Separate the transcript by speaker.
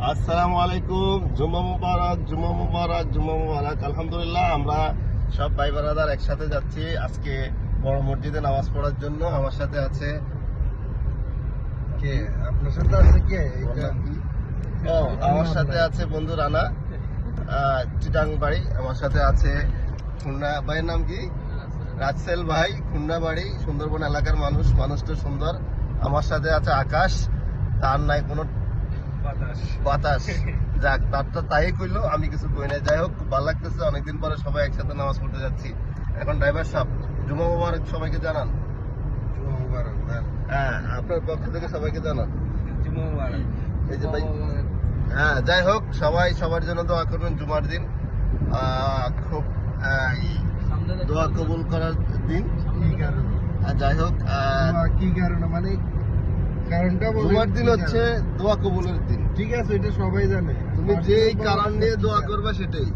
Speaker 1: আসসালামু আলাইকুম। জুম্মা মুবারক, জুম্মা মুবারক, জুম্মা মুবারক। আলহামদুলিল্লাহ, আমরা সব ভাই বারাদার একসাথে যাচ্ছি আজকে বড় মসজিদে নামাজ পড়ার জন্য। আমার সাথে আছে
Speaker 2: কে? আপনার সাথে আছে কে?
Speaker 1: ও, আমার সাথে আছে বন্ধু রানা, চিটাং বাড়ি। আমার সাথে আছে খুলনা ভাইয়ের নাম কি? রাজসেল ভাই, খুলনা বাড়ি, সুন্দরবন এলাকার মানুষ। মানুষটা সুন্দর। আমার সাথে আছে আকাশ, তার নাই কোনো বাতাস। যাক, তারটা তাই কইলো, আমি কিছু কই নাই। যাই হোক, খুব ভালো লাগতেছে, অনেকদিন পরে সবাই একসাথে নামাজ পড়তে যাচ্ছি। এখন ড্রাইভার সাহেব, জুমা মুবারক সবাইকে জানান।
Speaker 2: জুমা মুবারক।
Speaker 1: হ্যাঁ, আপনার পক্ষ থেকে সবাইকে জানান।
Speaker 2: জুমা মুবারক।
Speaker 1: এই যে ভাই, হ্যাঁ, যাই হোক, সবাই সবার জন্য দোয়া করবেন। জুমার দিন খুব দোয়া কবুল করার দিন।
Speaker 2: কি কারণে?
Speaker 1: যাই হোক,
Speaker 2: কি কারণে মানে কারণটা বলুন।
Speaker 1: জুমার দিন হচ্ছে দোয়া কবুলের দিন।
Speaker 2: ঠিক আছে, এটা সবাই জানে।
Speaker 1: তুমি যেই কারণ নিয়ে দোয়া করবে সেটাই।